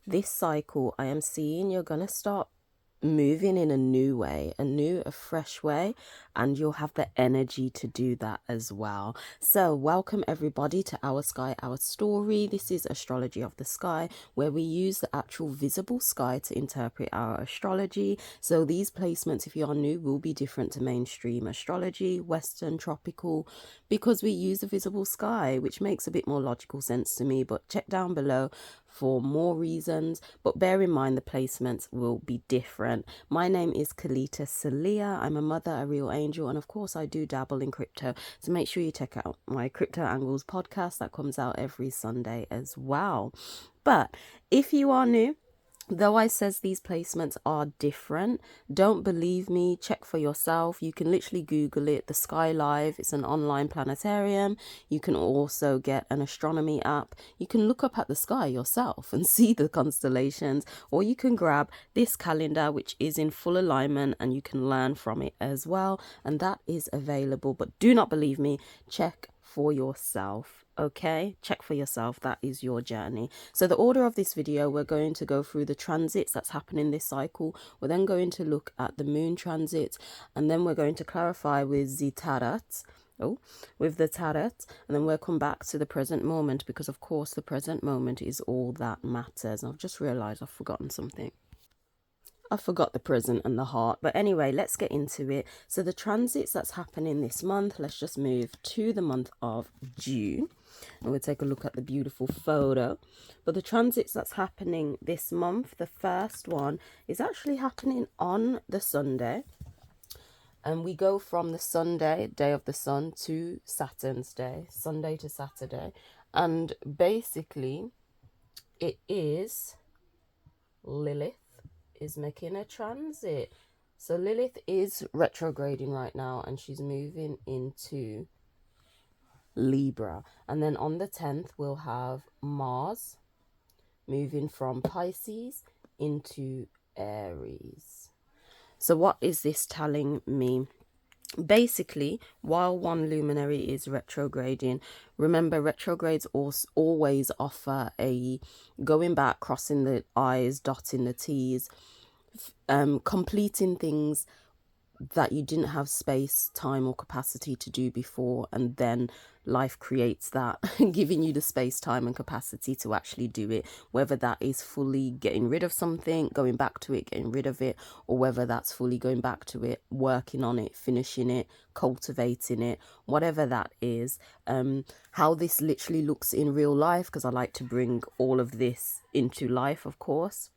this cycle, I am seeing you're going to start moving in a new way, a fresh way, and you'll have the energy to do that as well. So welcome everybody to Our Sky, Our Story. This is Astrology of the Sky, where we use the actual visible sky to interpret our astrology. So these placements, if you are new, will be different to mainstream astrology, Western, tropical, because we use the visible sky, which makes a bit more logical sense to me. But check down below for more reasons, but bear in mind the placements will be different. My name is Kalita Salia. I'm a mother, a real angel, and of course I do dabble in crypto, so make sure you check out my Crypto Angles podcast that comes out every Sunday as well. But if you are new, though I says these placements are different, don't believe me, check for yourself. You can literally Google it, the Sky Live. It's an online planetarium. You can also get an astronomy app. You can look up at the sky yourself and see the constellations, or you can grab this calendar, which is in full alignment, and you can learn from it as well. And that is available, but do not believe me, check for yourself. Okay, check for yourself. That is your journey. So the order of this video, we're going to go through the transits that's happening this cycle. We're then going to look at the moon transits, and then we're going to clarify with the tarot. With the tarot, and then we'll come back to the present moment, because of course the present moment is all that matters. I've just realized I've forgotten something. I forgot the present and the heart. But anyway, let's get into it. So the transits that's happening this month, let's just move to the month of June. And we'll take a look at the beautiful photo. But the transits that's happening this month, the first one is actually happening on the Sunday. And we go from the Sunday, day of the sun, to Saturn's day, Sunday to Saturday. And basically, it is Lilith is making a transit. So Lilith is retrograding right now, and she's moving into Libra. And then on the 10th, we'll have Mars moving from Pisces into Aries. So what is this telling me? Basically, while one luminary is retrograding, remember retrogrades always offer a going back, crossing the I's, dotting the T's, completing things that you didn't have space, time, or capacity to do before, and then life creates that, giving you the space, time, and capacity to actually do it, whether that is fully getting rid of something, going back to it, getting rid of it, or whether that's fully going back to it, working on it, finishing it, cultivating it, whatever that is. How this literally looks in real life, because I like to bring all of this into life, of course.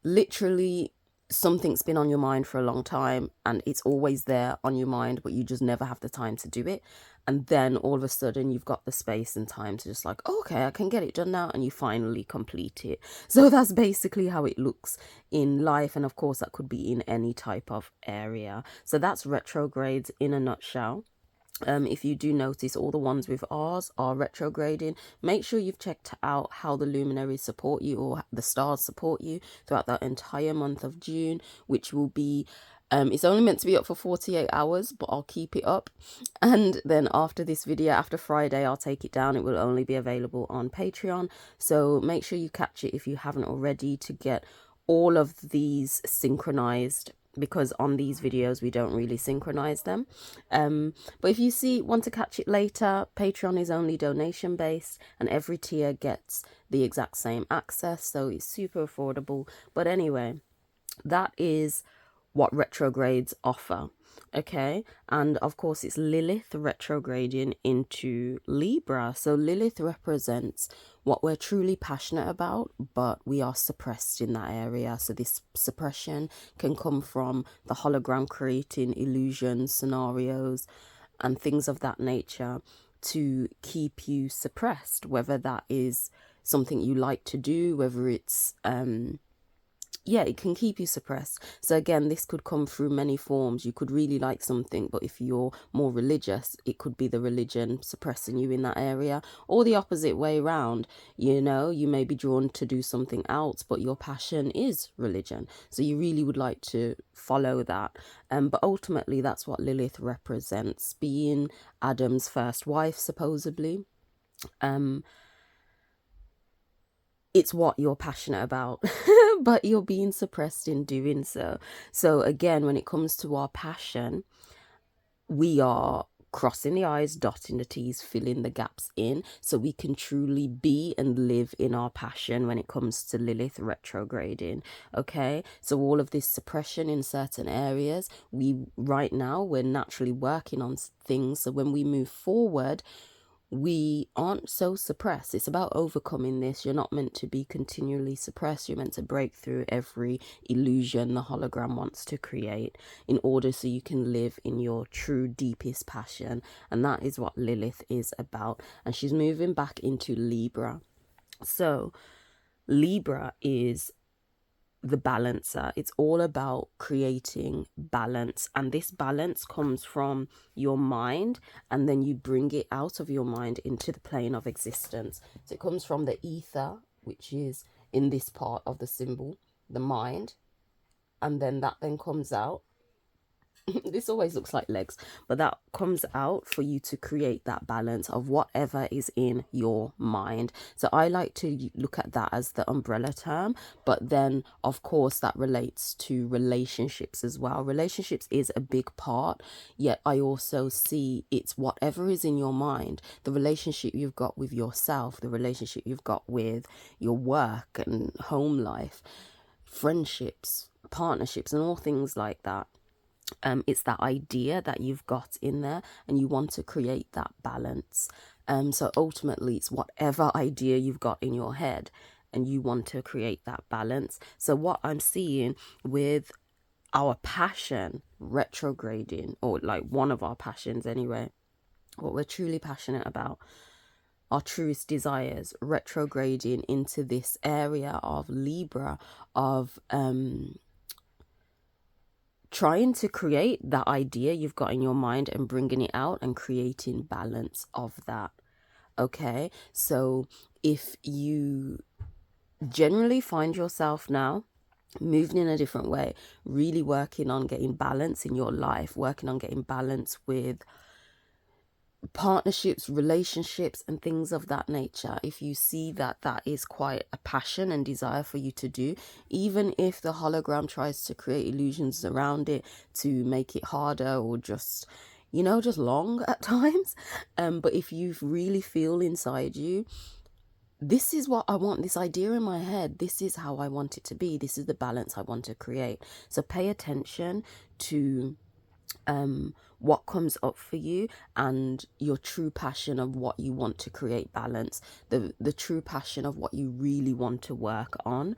Literally, something's been on your mind for a long time, and it's always there on your mind, but you just never have the time to do it. And then all of a sudden you've got the space and time to just like, oh, okay, I can get it done now, and you finally complete it. So that's basically how it looks in life, and of course that could be in any type of area. So that's retrogrades in a nutshell. If you do notice, all the ones with R's are retrograding. Make sure you've checked out how the luminaries support you, or the stars support you throughout that entire month of June, which will be it's only meant to be up for 48 hours, but I'll keep it up. And then after this video, after Friday, I'll take it down. It will only be available on Patreon. So make sure you catch it if you haven't already, to get all of these synchronized, because on these videos we don't really synchronize them. But if you want to catch it later, Patreon is only donation based, and every tier gets the exact same access, so it's super affordable. But anyway, that is what retrogrades offer. Okay, and of course it's Lilith retrograding into Libra. So Lilith represents what we're truly passionate about, but we are suppressed in that area. So this suppression can come from the hologram creating illusions, scenarios, and things of that nature to keep you suppressed, whether that is something you like to do, whether it's it can keep you suppressed. So again, this could come through many forms. You could really like something, but if you're more religious, it could be the religion suppressing you in that area, or the opposite way around. You know, you may be drawn to do something else, but your passion is religion, so you really would like to follow that. But ultimately that's what Lilith represents, being Adam's first wife, supposedly. it's what you're passionate about, but you're being suppressed in doing so. So again, when it comes to our passion, we are crossing the I's, dotting the T's, filling the gaps in, so we can truly be and live in our passion when it comes to Lilith retrograding. Okay, so all of this suppression in certain areas, right now we're naturally working on things, so when we move forward, we aren't so suppressed. It's about overcoming this. You're not meant to be continually suppressed. You're meant to break through every illusion the hologram wants to create in order so you can live in your true deepest passion. And that is what Lilith is about. And she's moving back into Libra. So Libra is the balancer. It's all about creating balance, and this balance comes from your mind, and then you bring it out of your mind into the plane of existence. So it comes from the ether, which is in this part of the symbol, the mind, and then that then comes out. This always looks like legs, but that comes out for you to create that balance of whatever is in your mind. So I like to look at that as the umbrella term, but then of course that relates to relationships as well. Relationships is a big part, yet I also see it's whatever is in your mind, the relationship you've got with yourself, the relationship you've got with your work and home life, friendships, partnerships, and all things like that. It's that idea that you've got in there, and you want to create that balance. So ultimately it's whatever idea you've got in your head, and you want to create that balance. So what I'm seeing with our passion retrograding, or like one of our passions anyway, what we're truly passionate about, our truest desires retrograding into this area of Libra, of trying to create that idea you've got in your mind and bringing it out and creating balance of that. Okay, so if you generally find yourself now moving in a different way, really working on getting balance in your life, working on getting balance with partnerships, relationships, and things of that nature, if you see that that is quite a passion and desire for you to do, even if the hologram tries to create illusions around it to make it harder or just, you know, just long at times, but if you really feel inside you, this is what I want, this idea in my head, this is how I want it to be, this is the balance I want to create. So pay attention to what comes up for you and your true passion of what you want to create balance, the true passion of what you really want to work on.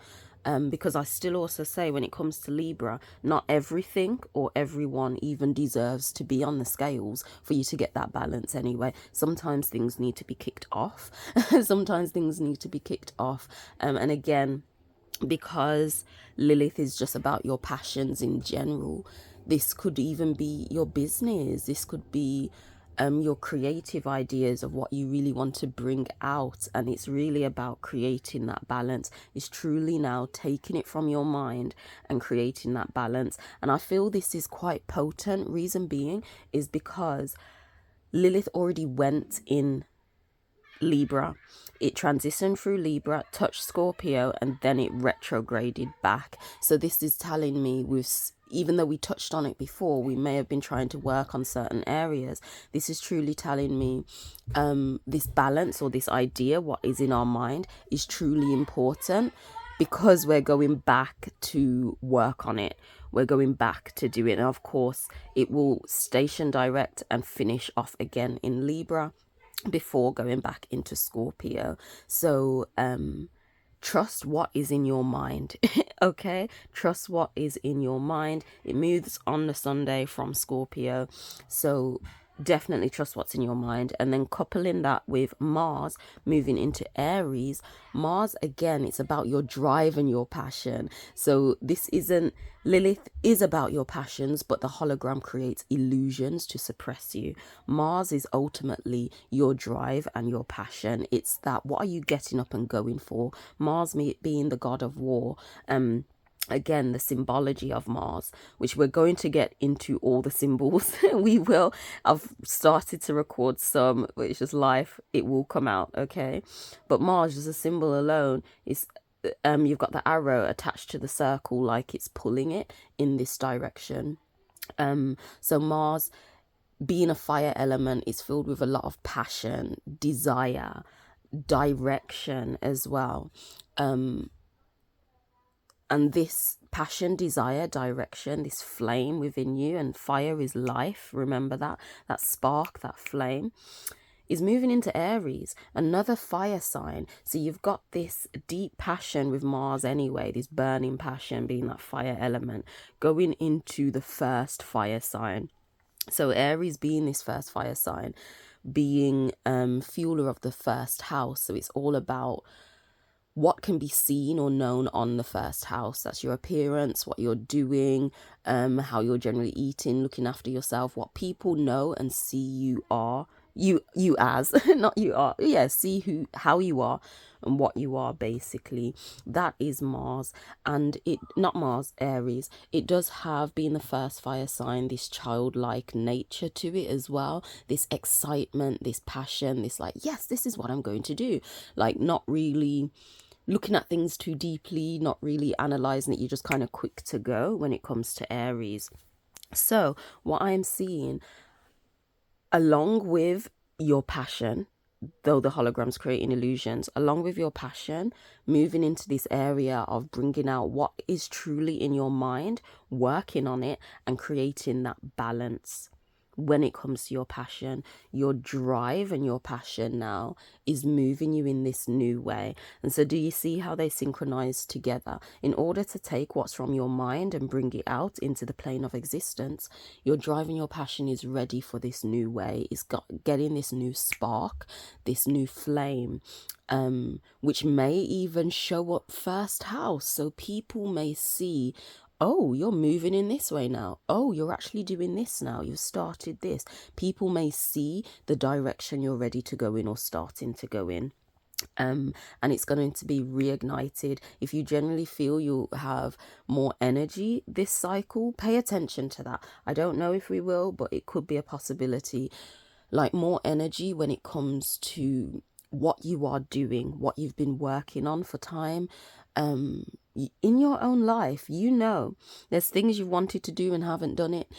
Because I still also say, when it comes to Libra, not everything or everyone even deserves to be on the scales for you to get that balance anyway. Sometimes things need to be kicked off. Sometimes things need to be kicked off. And again, because Lilith is just about your passions in general, this could even be your business. This could be your creative ideas of what you really want to bring out. And it's really about creating that balance. It's truly now taking it from your mind and creating that balance. And I feel this is quite potent. Reason being is because Lilith already went in Libra. It transitioned through Libra, touched Scorpio, and then it retrograded back. So this is telling me, even though we touched on it before, we may have been trying to work on certain areas. This is truly telling me this balance, or this idea, what is in our mind, is truly important, because we're going back to work on it. We're going back to do it. And of course, it will station direct and finish off again in Libra before going back into Scorpio. So trust what is in your mind. Okay, trust what is in your mind. It moves on the Sunday from Scorpio, so definitely trust what's in your mind. And then coupling that with Mars moving into Aries, Mars again, it's about your drive and your passion. So this isn't, Lilith is about your passions, but the hologram creates illusions to suppress you. Mars is ultimately your drive and your passion. It's that, what are you getting up and going for? Mars being the god of war, again, the symbology of Mars, which we're going to get into all the symbols. We will. I've started to record some, but it's just life. It will come out, okay? But Mars, as a symbol alone, is you've got the arrow attached to the circle, like it's pulling it in this direction. So Mars, being a fire element, is filled with a lot of passion, desire, direction as well. And this passion, desire, direction, this flame within you, and fire is life, remember that spark, that flame, is moving into Aries, another fire sign. So you've got this deep passion with Mars anyway, this burning passion being that fire element, going into the first fire sign. So Aries being this first fire sign, being fueler of the first house. So it's all about what can be seen or known on the first house. That's your appearance, what you're doing, how you're generally eating, looking after yourself, what people know and see you are, you as not you are, yeah, see how you are and what you are, basically. That is Mars. And it, not Mars, Aries, it does have, being the first fire sign, this childlike nature to it as well, this excitement, this passion, this like, yes, this is what I'm going to do, like not really looking at things too deeply, not really analyzing it. You're just kind of quick to go when it comes to Aries. So what I'm seeing, along with your passion, though the hologram's creating illusions, along with your passion, moving into this area of bringing out what is truly in your mind, working on it and creating that balance. When it comes to your passion, your drive and your passion now is moving you in this new way. And so do you see how they synchronize together? In order to take what's from your mind and bring it out into the plane of existence, your drive and your passion is ready for this new way. It's getting this new spark, this new flame, which may even show up first house. So people may see, oh, you're moving in this way now. Oh, you're actually doing this now. You've started this. People may see the direction you're ready to go in or starting to go in. And it's going to be reignited. If you generally feel you'll have more energy this cycle, pay attention to that. I don't know if we will, but it could be a possibility. Like more energy when it comes to what you are doing, what you've been working on for time. In your own life, you know, there's things you wanted to do and haven't done it.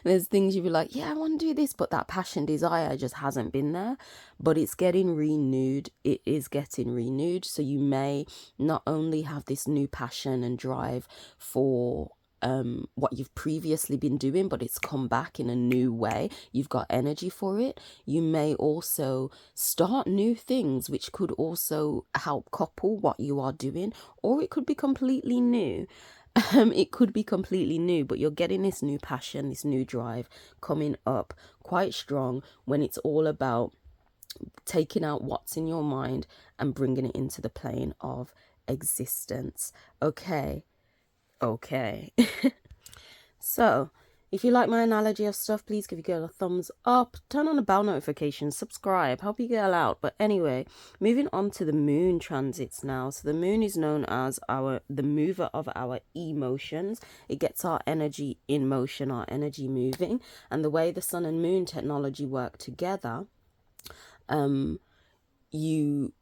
There's things you be like, yeah, I want to do this, but that passion, desire just hasn't been there. But it's getting renewed. It is getting renewed. So you may not only have this new passion and drive for what you've previously been doing, but it's come back in a new way. You've got energy for it. You may also start new things, which could also help couple what you are doing, or it could be completely new. It could be completely new, but you're getting this new passion, this new drive coming up quite strong when it's all about taking out what's in your mind and bringing it into the plane of existence. Okay. So if you like my analogy of stuff, please give your girl a thumbs up, turn on the bell notifications, subscribe, help your girl out. But anyway, moving on to the moon transits now. So the moon is known as the mover of our emotions. It gets our energy in motion, our energy moving. And the way the sun and moon technology work together, you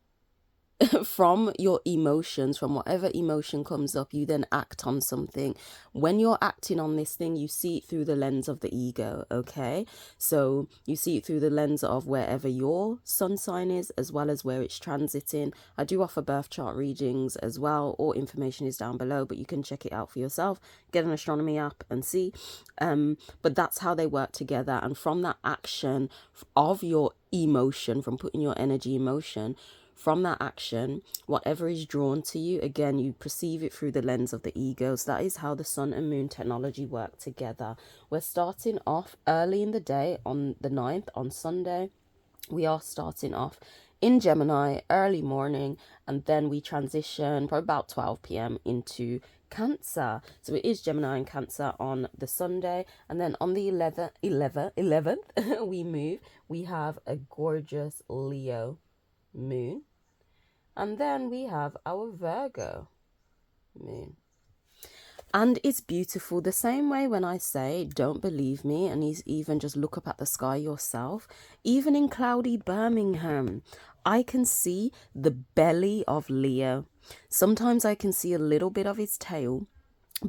from your emotions, from whatever emotion comes up, you then act on something. When you're acting on this thing, you see it through the lens of the ego, okay? So you see it through the lens of wherever your sun sign is, as well as where it's transiting. I do offer birth chart readings as well. All information is down below, but you can check it out for yourself. Get an astronomy app and see. But that's how they work together. And from that action of your emotion, from putting your energy in motion, from that action, whatever is drawn to you, again, you perceive it through the lens of the ego. So that is how the sun and moon technology work together. We're starting off early in the day on the 9th, on Sunday. We are starting off in Gemini early morning, and then we transition probably about 12 p.m. into Cancer. So it is Gemini and Cancer on the Sunday, and then on the 11th we move. We have a gorgeous Leo moon. And then we have our Virgo moon. And it's beautiful. The same way when I say, don't believe me, and even just look up at the sky yourself, even in cloudy Birmingham, I can see the belly of Leo. Sometimes I can see a little bit of his tail,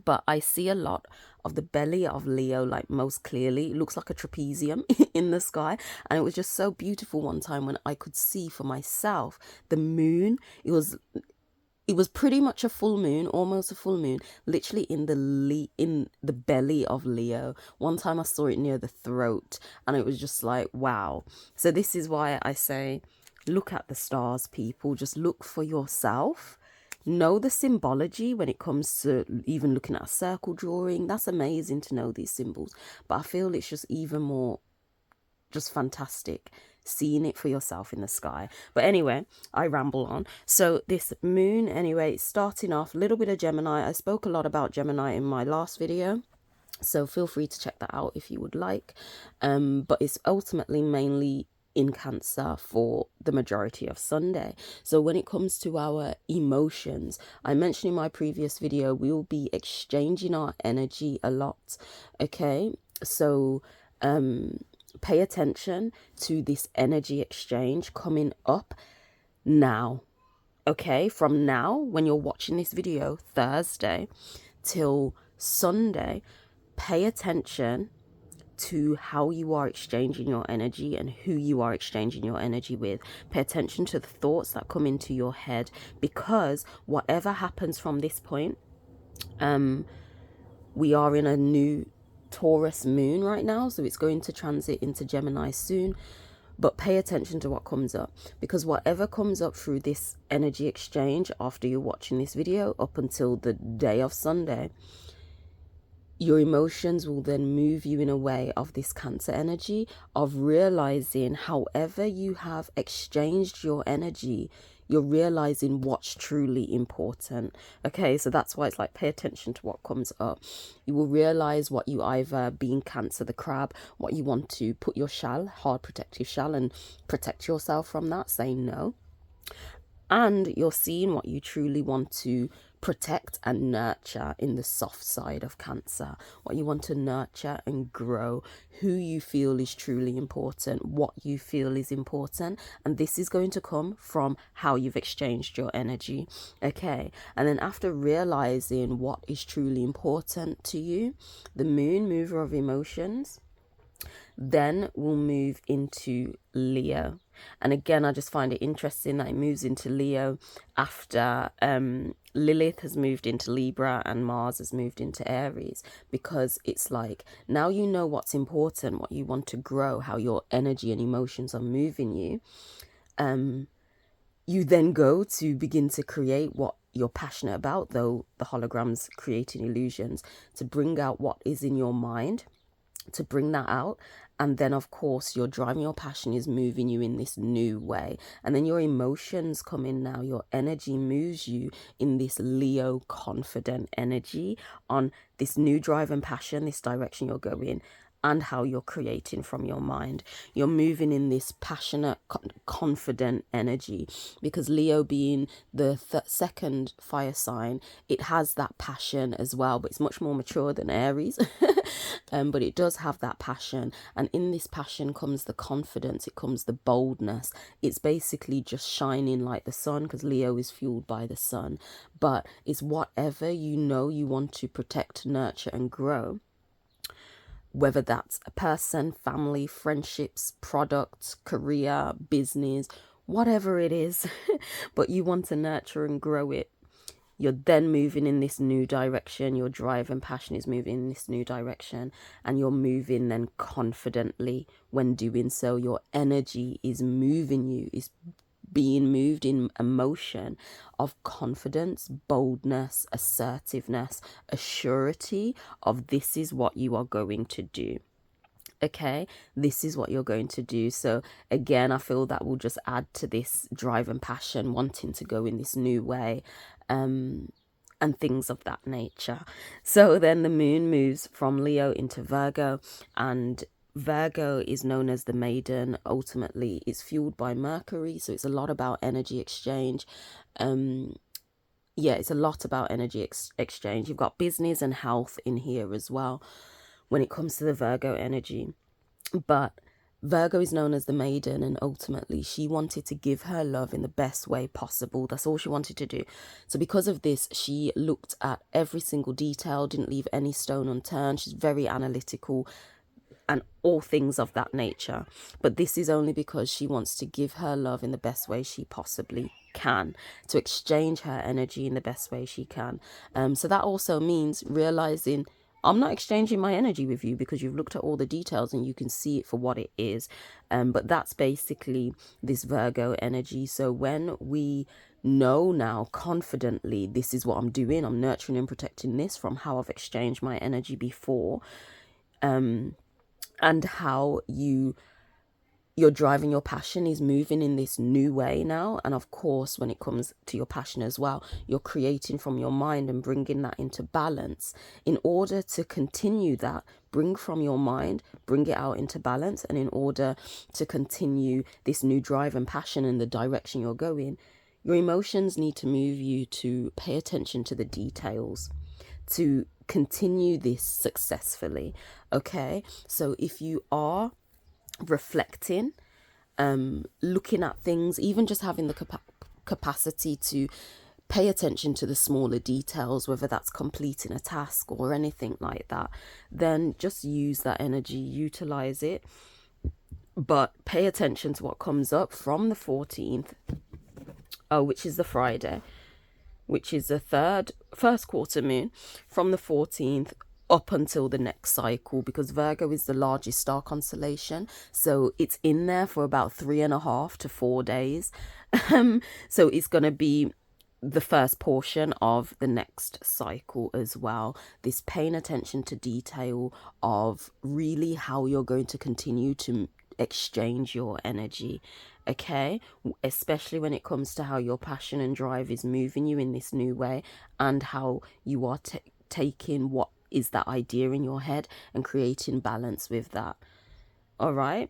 but I see a lot of the belly of Leo, like most clearly. It looks like a trapezium in the sky. And it was just so beautiful one time when I could see for myself the moon. It was pretty much a full moon, almost a full moon, literally in the belly of Leo. One time I saw it near the throat, and it was just like, wow. So this is why I say, look at the stars, people. Just look for yourself. Know the symbology when it comes to even looking at a circle drawing. That's amazing to know these symbols. But I feel it's just even more just fantastic seeing it for yourself in the sky. But anyway, I ramble on. So this moon, anyway, starting off a little bit of Gemini. I spoke a lot about Gemini in my last video, so feel free to check that out if you would like. But it's ultimately mainly in Cancer for the majority of Sunday. So when it comes to our emotions, I mentioned in my previous video, we will be exchanging our energy a lot. Okay, so pay attention to this energy exchange coming up now. Okay, from now, when you're watching this video, Thursday till Sunday, pay attention to how you are exchanging your energy and who you are exchanging your energy with. Pay attention to the thoughts that come into your head, because whatever happens from this point, we are in a new Taurus moon right now, so it's going to transit into Gemini soon. But pay attention to what comes up, because whatever comes up through this energy exchange after you're watching this video up until the day of Sunday, your emotions will then move you in a way of this Cancer energy of realizing, however you have exchanged your energy, you're realizing what's truly important. Okay, so that's why it's like, pay attention to what comes up. You will realize what you either, being Cancer the crab, what you want to put your shell, hard protective shell, and protect yourself from that, saying no. And you're seeing what you truly want to protect and nurture in the soft side of Cancer, what you want to nurture and grow, who you feel is truly important, what you feel is important. And this is going to come from how you've exchanged your energy. Okay, and then after realizing what is truly important to you, the moon, mover of emotions, then we'll move into Leo. And again, I just find it interesting that it moves into Leo after Lilith has moved into Libra and Mars has moved into Aries, because it's like, now you know what's important, what you want to grow, how your energy and emotions are moving you. You then go to begin to create what you're passionate about, though the holograms creating illusions, to bring out what is in your mind, to bring that out. And then of course your drive and your passion is moving you in this new way, and then your emotions come in now. Your energy moves you in this Leo confident energy on this new drive and passion, this direction you're going, and how you're creating from your mind. You're moving in this passionate, confident energy, because Leo being the second fire sign, it has that passion as well, but it's much more mature than Aries. But it does have that passion, and in this passion comes the confidence, it comes the boldness. It's basically just shining like the sun, because Leo is fueled by the sun. But it's whatever you know you want to protect, nurture and grow, whether that's a person, family, friendships, products, career, business, whatever it is, but you want to nurture and grow it. You're then moving in this new direction. Your drive and passion is moving in this new direction, and you're moving then confidently when doing so. Your energy is moving you, is being moved in a motion of confidence, boldness, assertiveness, a surety of this is what you are going to do. Okay, this is what you're going to do. So again, I feel that will just add to this drive and passion, wanting to go in this new way, and things of that nature. So then the moon moves from Leo into Virgo, and Virgo is known as the maiden. Ultimately, it's fueled by Mercury, so it's a lot about energy exchange. yeah, it's a lot about energy exchange. You've got business and health in here as well when it comes to the Virgo energy. But Virgo is known as the maiden, and ultimately she wanted to give her love in the best way possible. That's all she wanted to do. So because of this, she looked at every single detail, didn't leave any stone unturned. She's very analytical and all things of that nature. But this is only because she wants to give her love in the best way she possibly can, to exchange her energy in the best way she can. So that also means realizing I'm not exchanging my energy with you because you've looked at all the details and you can see it for what it is. But that's basically this Virgo energy. So when we know now confidently, this is what I'm doing, I'm nurturing and protecting this from how I've exchanged my energy before, and how you're driving your passion is moving in this new way now. And of course, when it comes to your passion as well, you're creating from your mind and bringing that into balance. In order to continue that, bring from your mind, bring it out into balance. And in order to continue this new drive and passion in the direction you're going, your emotions need to move you to pay attention to the details, to continue this successfully. Okay, so if you are reflecting, looking at things, even just having the capacity to pay attention to the smaller details, whether that's completing a task or anything like that, then just use that energy, utilize it, but pay attention to what comes up from the 14th, which is the Friday, which is the first quarter moon, from the 14th up until the next cycle, because Virgo is the largest star constellation, so it's in there for about 3.5 to 4 days. So it's going to be the first portion of the next cycle as well. This paying attention to detail of really how you're going to continue to exchange your energy, okay, especially when it comes to how your passion and drive is moving you in this new way, and how you are taking what is that idea in your head and creating balance with that. All right,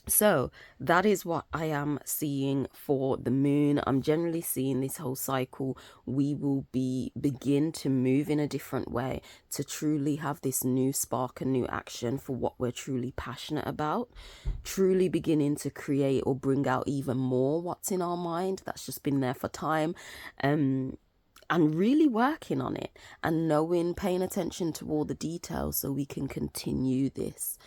so that is what I am seeing for the moon. I'm generally seeing this whole cycle, we will begin to move in a different way, to truly have this new spark and new action for what we're truly passionate about, truly beginning to create or bring out even more what's in our mind that's just been there for time, and really working on it and knowing, paying attention to all the details so we can continue this,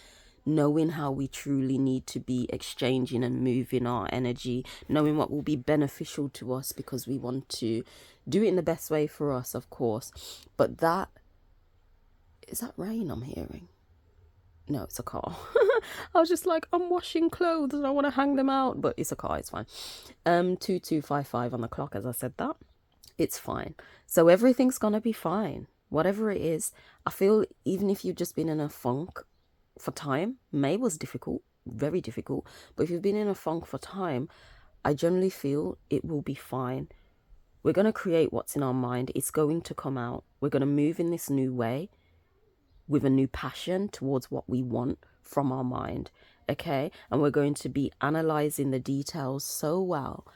knowing how we truly need to be exchanging and moving our energy, knowing what will be beneficial to us, because we want to do it in the best way for us, of course. But that, is that rain I'm hearing? No, it's a car. I was just like, I'm washing clothes and I want to hang them out, but it's a car, it's fine. 2255 on the clock as I said that. It's fine. So everything's gonna be fine. Whatever it is, I feel even if you've just been in a funk for time, May was difficult, very difficult, but if you've been in a funk for time, I generally feel it will be fine. We're going to create what's in our mind. It's going to come out. We're going to move in this new way with a new passion towards what we want from our mind, okay? And we're going to be analyzing the details so well,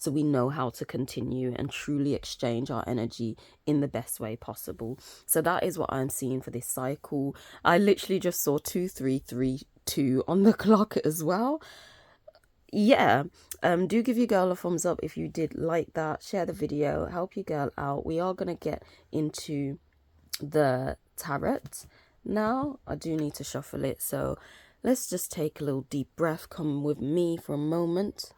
so we know how to continue and truly exchange our energy in the best way possible. So that is what I'm seeing for this cycle. I literally just saw 2332 on the clock as well. Yeah, do give your girl a thumbs up if you did like that. Share the video, help your girl out. We are going to get into the tarot now. I do need to shuffle it, so let's just take a little deep breath. Come with me for a moment.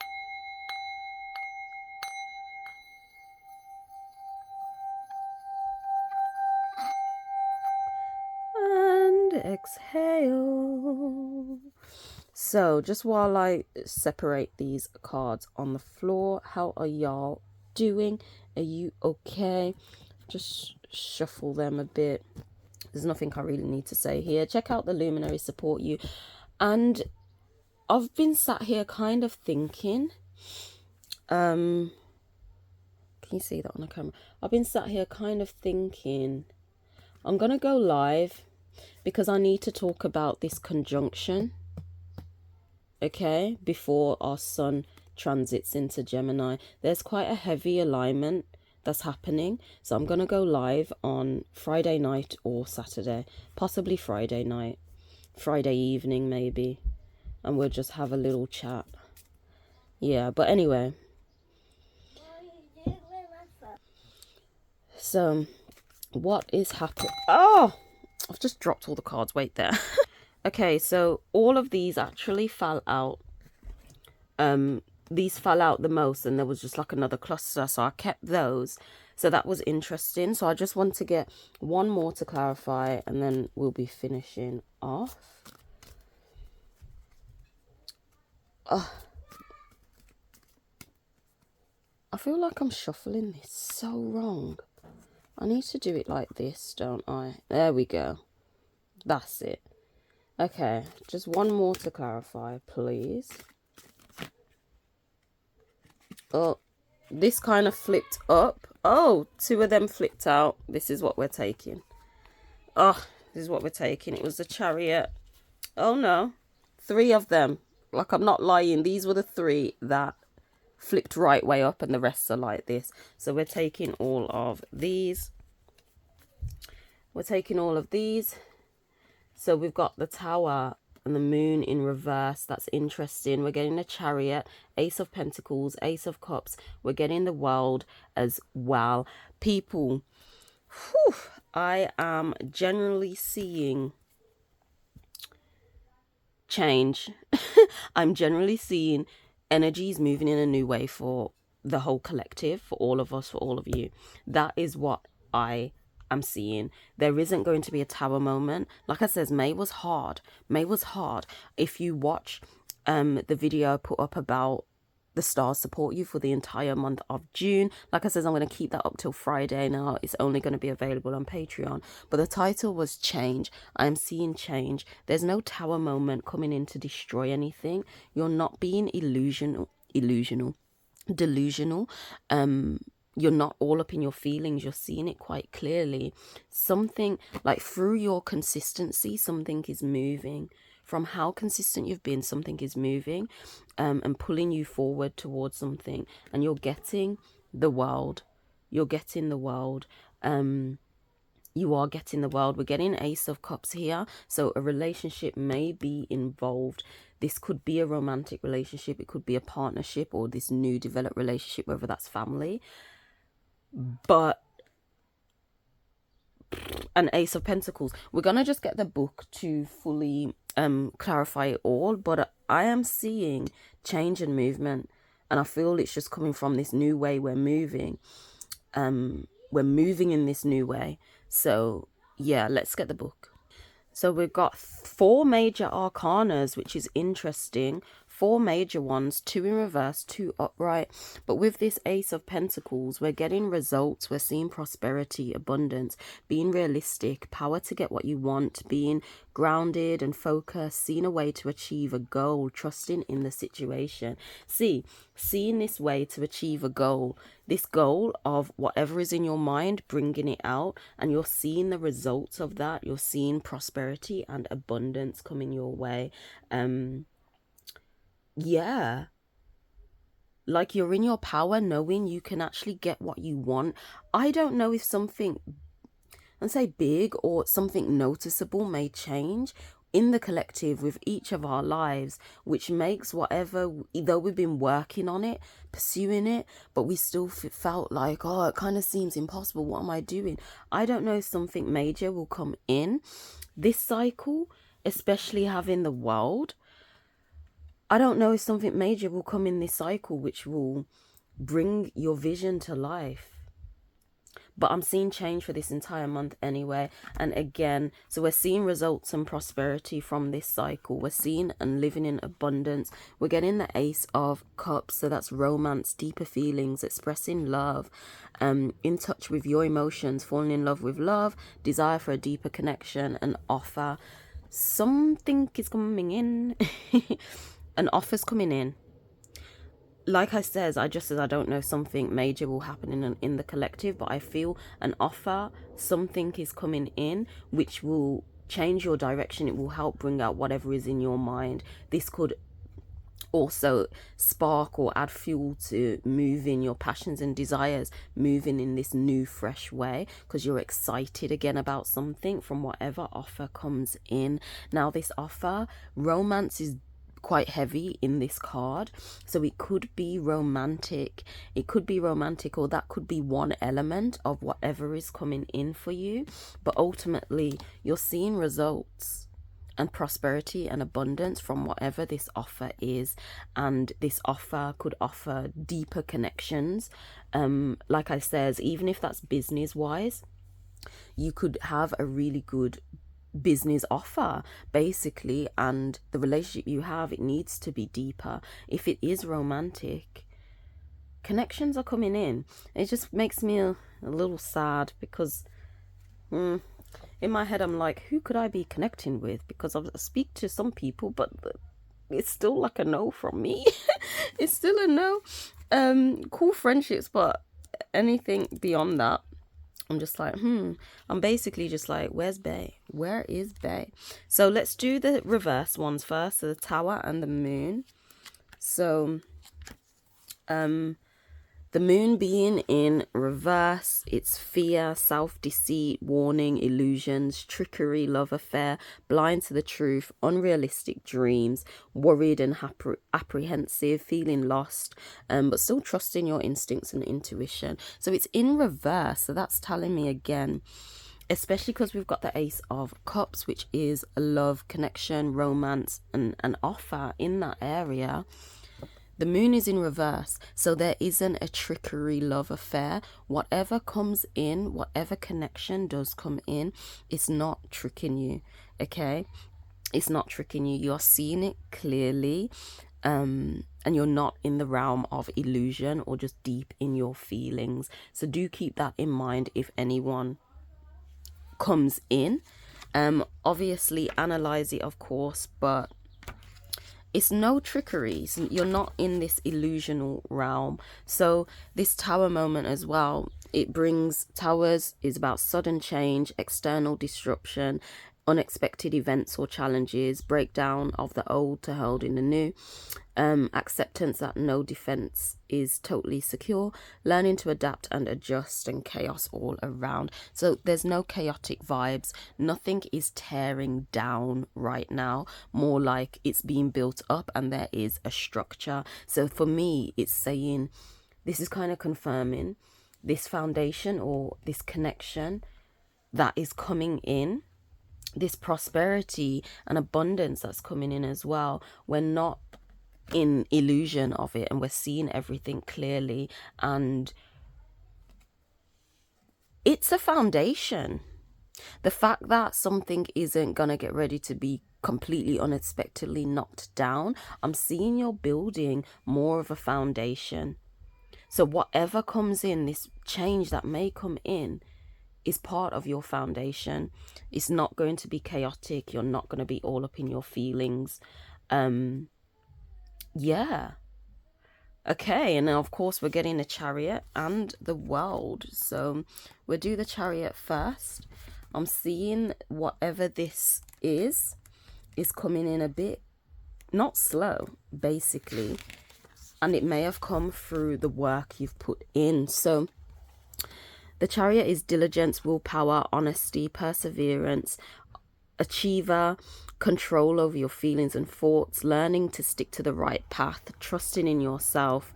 Exhale. So just while I separate these cards on the floor, how are y'all doing? Are you okay? Just shuffle them a bit. There's nothing I really need to say here. Check out the luminary support you. And I've been sat here kind of thinking, can you see that on the camera? I've been sat here kind of thinking, I'm gonna go live because I need to talk about this conjunction, okay, before our sun transits into Gemini. There's quite a heavy alignment that's happening. So I'm going to go live on Friday night or Saturday, possibly Friday night, Friday evening maybe, and we'll just have a little chat. Yeah, but anyway, so what is happening? Oh, I've just dropped all the cards. Wait there. Okay, so all of these actually fell out. These fell out the most, and there was just like another cluster, so I kept those. So that was interesting. So I just want to get one more to clarify, and then we'll be finishing off. I feel like I'm shuffling this so wrong. I need to do it like this, don't I? There we go. That's it. Okay, just one more to clarify, please. Oh, this kind of flipped up. Oh, two of them flipped out. This is what we're taking. Oh, this is what we're taking. It was the Chariot. Oh no, three of them. Like, I'm not lying. These were the three that flipped right way up, and the rest are like this. So we're taking all of these. We're taking all of these. So we've got the Tower and the Moon in reverse. That's interesting. We're getting the Chariot, Ace of Pentacles, Ace of Cups. We're getting the World as well. People, whew, I am generally seeing change. I'm generally seeing energies moving in a new way for the whole collective, for all of us, for all of you. That is what I'm seeing. There isn't going to be a Tower moment. Like I says, May was hard. May was hard. If you watch the video I put up about the stars support you for the entire month of June, like I says, I'm going to keep that up till Friday. Now it's only going to be available on Patreon, but the title was change. I'm seeing change. There's no Tower moment coming in to destroy anything. You're not being delusional. You're not all up in your feelings. You're seeing it quite clearly. Something, like, through your consistency, something is moving. From how consistent you've been, something is moving and pulling you forward towards something. And you're getting the world. You're getting the world. You are getting the world. We're getting Ace of Cups here. So a relationship may be involved. This could be a romantic relationship. It could be a partnership or this new developed relationship, whether that's family. But an Ace of Pentacles. We're going to just get the book to fully clarify it all. But I am seeing change and movement. And I feel it's just coming from this new way we're moving. We're moving in this new way. So, yeah, let's get the book. So we've got 4 major arcanas, which is interesting. 4 major ones, 2 in reverse, 2 upright. But with this Ace of Pentacles, we're getting results. We're seeing prosperity, abundance, being realistic, power to get what you want, being grounded and focused, seeing a way to achieve a goal, trusting in the situation. Seeing this way to achieve a goal, this goal of whatever is in your mind, bringing it out, and you're seeing the results of that. You're seeing prosperity and abundance coming your way. Yeah, like, you're in your power, knowing you can actually get what you want. I don't know if something, let's say big or something noticeable, may change in the collective with each of our lives, which makes whatever, though we've been working on it, pursuing it, but we still felt like, oh, it kind of seems impossible. What am I doing? I don't know if something major will come in this cycle, especially having the world. I don't know if something major will come in this cycle which will bring your vision to life. But I'm seeing change for this entire month anyway. And again, so we're seeing results and prosperity from this cycle. We're seeing and living in abundance. We're getting the Ace of Cups. So that's romance, deeper feelings, expressing love, in touch with your emotions, falling in love with love, desire for a deeper connection, an offer. Something is coming in. An offer's coming in. Like I says, I don't know if something major will happen in the collective, but I feel an offer, something is coming in which will change your direction. It will help bring out whatever is in your mind. This could also spark or add fuel to moving your passions and desires, moving in this new fresh way, because you're excited again about something from whatever offer comes in. Now this offer, romance is quite heavy in this card, so it could be romantic, or that could be one element of whatever is coming in for you, but ultimately you're seeing results and prosperity and abundance from whatever this offer is. And this offer could offer deeper connections, like I says, even if that's business wise, you could have a really good business offer basically, and the relationship you have, it needs to be deeper. If it is romantic, connections are coming in. It just makes me a little sad because in my head I'm like, who could I be connecting with? Because I speak to some people, but it's still like a no from me. It's still a no. Cool friendships, but anything beyond that, I'm just like, I'm basically just like, where's Bay? Where is Bay? So let's do the reverse ones first. So the Tower and the Moon. So the Moon being in reverse, it's fear, self-deceit, warning, illusions, trickery, love affair, blind to the truth, unrealistic dreams, worried and apprehensive, feeling lost, but still trusting your instincts and intuition. So it's in reverse. So that's telling me again, especially because we've got the Ace of Cups, which is a love, connection, romance, and an offer in that area. The Moon is in reverse, so there isn't a trickery love affair. Whatever comes in, whatever connection does come in, it's not tricking you, okay? It's not tricking you. You're seeing it clearly, and you're not in the realm of illusion or just deep in your feelings. So do keep that in mind if anyone comes in. Obviously analyze it, of course, but it's no trickery. You're not in this illusional realm. So this Tower moment as well, it brings, Towers is about sudden change, external disruption, unexpected events or challenges, breakdown of the old to hold in the new, acceptance that no defense is totally secure, learning to adapt and adjust, and chaos all around. So there's no chaotic vibes. Nothing is tearing down right now. More like it's being built up and there is a structure. So for me, it's saying, this is kind of confirming this foundation or this connection that is coming in, this prosperity and abundance that's coming in as well. We're not in illusion of it, and we're seeing everything clearly, and it's a foundation. The fact that something isn't gonna get ready to be completely unexpectedly knocked down, I'm seeing you're building more of a foundation. So whatever comes in, this change that may come in, is part of your foundation. It's not going to be chaotic. You're not going to be all up in your feelings. Yeah. Okay, and then of course we're getting the Chariot and the World. So we'll do the Chariot first. I'm seeing whatever this is coming in a bit, not slow, basically. And it may have come through the work you've put in. So the Chariot is diligence, willpower, honesty, perseverance, achiever, control over your feelings and thoughts, learning to stick to the right path, trusting in yourself,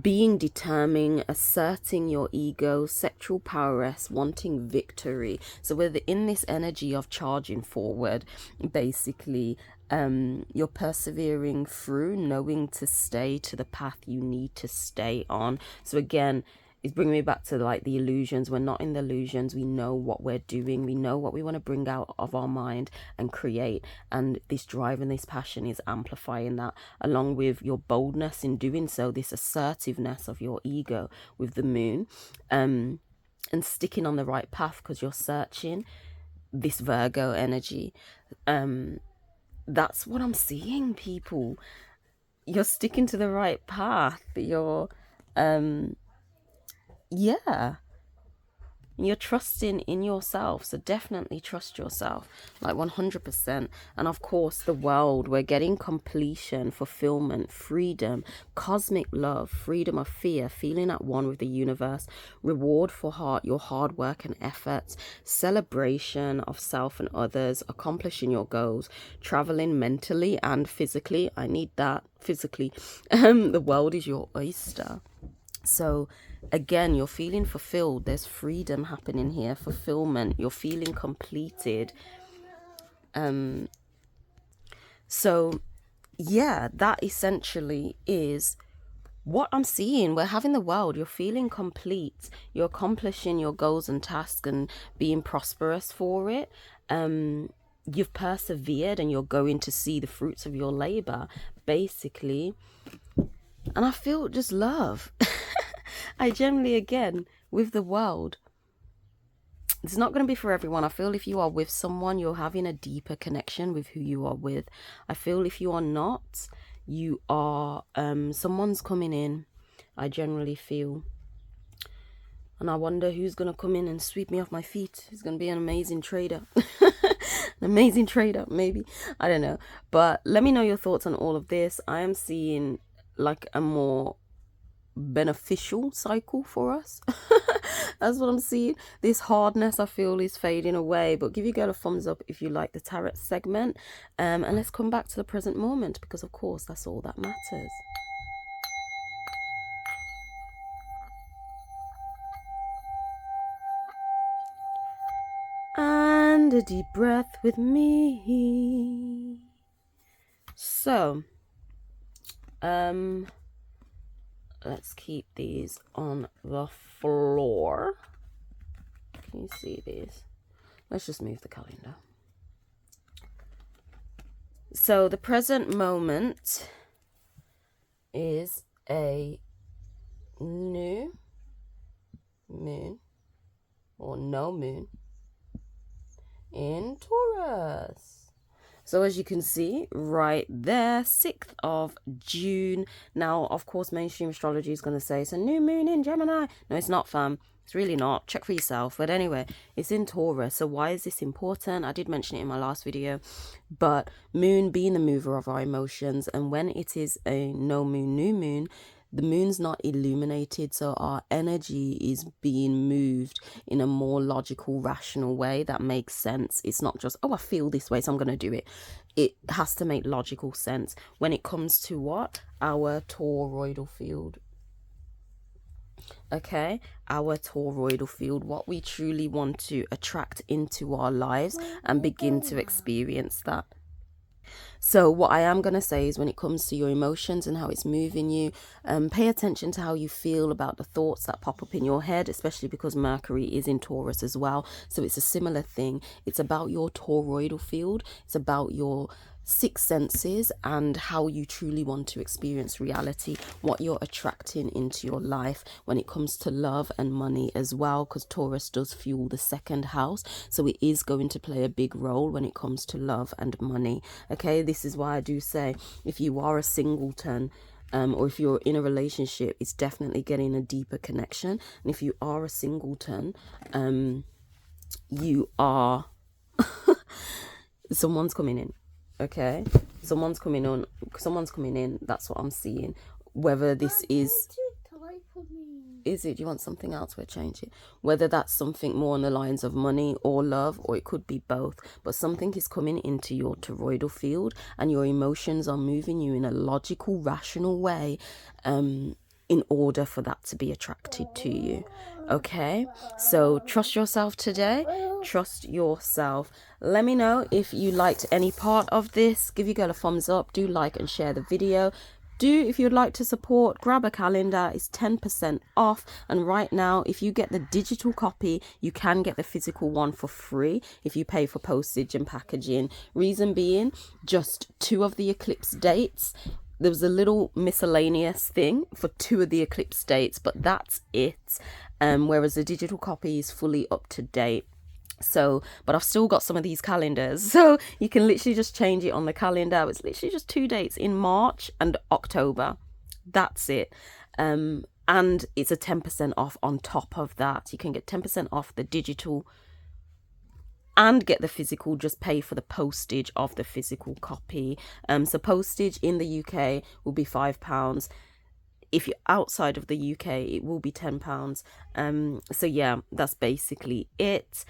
being determined, asserting your ego, sexual prowess, wanting victory. So we're in this energy of charging forward, basically. You're persevering through, knowing to stay to the path you need to stay on. So again, it's bringing me back to like the illusions. We're not in the illusions. We know what we're doing. We know what we want to bring out of our mind and create. And this drive and this passion is amplifying that, along with your boldness in doing so, this assertiveness of your ego with the Moon, and sticking on the right path because you're searching, this Virgo energy. That's what I'm seeing, people. You're sticking to the right path. You're yeah, and you're trusting in yourself. So definitely trust yourself, like 100%. And of course, the world, we're getting completion, fulfillment, freedom, cosmic love, freedom of fear, feeling at one with the universe, reward for your hard work and efforts, celebration of self and others, accomplishing your goals, traveling mentally and physically. I need that physically. The world is your oyster. So again, you're feeling fulfilled. There's freedom happening here, fulfillment. You're feeling completed. So yeah, that essentially is what I'm seeing. We're having the world. You're feeling complete. You're accomplishing your goals and tasks and being prosperous for it. You've persevered and you're going to see the fruits of your labor, basically. And I feel just love. I generally, again, with the world, it's not going to be for everyone. I feel if you are with someone, you're having a deeper connection with who you are with. I feel if you are not, you are, someone's coming in, I generally feel. And I wonder who's going to come in and sweep me off my feet. Who's going to be an amazing trader. An amazing trader, maybe. I don't know. But let me know your thoughts on all of this. I am seeing like a more beneficial cycle for us. That's what I'm seeing. This hardness, I feel, is fading away. But give your girl a thumbs up if you like the tarot segment. And let's come back to the present moment, because of course that's all that matters. And a deep breath with me. So let's keep these on the floor. Can you see these? Let's just move the calendar. So the present moment is a new moon, or no moon, in Taurus. So as you can see right there, 6th of June. Now, of course, mainstream astrology is going to say it's a new moon in Gemini. No, it's not, fam. It's really not. Check for yourself. But anyway, it's in Taurus. So why is this important? I did mention it in my last video. But moon being the mover of our emotions. And when it is a no moon, new moon, the moon's not illuminated, so our energy is being moved in a more logical, rational way that makes sense. It's not just, oh, I feel this way, so I'm going to do it. It has to make logical sense when it comes to what? Our toroidal field. Okay, our toroidal field, what we truly want to attract into our lives and begin to experience that. So what I am going to say is when it comes to your emotions and how it's moving you, pay attention to how you feel about the thoughts that pop up in your head, especially because Mercury is in Taurus as well. So it's a similar thing. It's about your toroidal field. It's about your six senses and how you truly want to experience reality, what you're attracting into your life when it comes to love and money as well, because Taurus does fuel the second house, so it is going to play a big role when it comes to love and money. Okay, this is why I do say if you are a singleton, or if you're in a relationship, it's definitely getting a deeper connection. And if you are a singleton, you are someone's coming in. Okay, someone's coming in. That's what I'm seeing. Whether this is it, you want something else, we'll change it. Whether that's something more on the lines of money or love, or it could be both, but something is coming into your toroidal field and your emotions are moving you in a logical, rational way, in order for that to be attracted to you. Okay, so trust yourself today. Trust yourself. Let me know if you liked any part of this. Give your girl a thumbs up. Do like and share the video. If you'd like to support, grab a calendar. It's 10% off. And right now, if you get the digital copy, you can get the physical one for free if you pay for postage and packaging. Reason being, just 2 of the eclipse dates. There was a little miscellaneous thing for 2 of the eclipse dates, but that's it. Whereas the digital copy is fully up to date. So, but I've still got some of these calendars, so you can literally just change it on the calendar. It's literally just 2 dates in March and October. That's it. and it's a 10% off on top of that. You can get 10% off the digital and get the physical. Just pay for the postage of the physical copy. So postage in the UK will be £5. If you're outside of the UK, it will be £10. So yeah, that's basically it.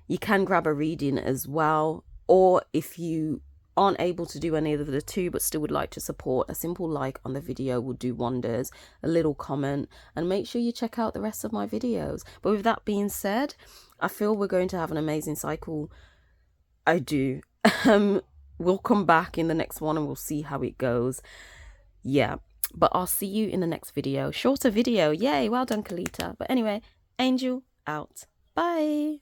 You can grab a reading as well, or if you aren't able to do any of the two but still would like to support, a simple like on the video will do wonders, a little comment, and make sure you check out the rest of my videos. But with that being said, I feel we're going to have an amazing cycle. I do. We'll come back in the next one and we'll see how it goes. Yeah, but I'll see you in the next video. Shorter video, yay, well done Kalita. But anyway, Angel out. Bye.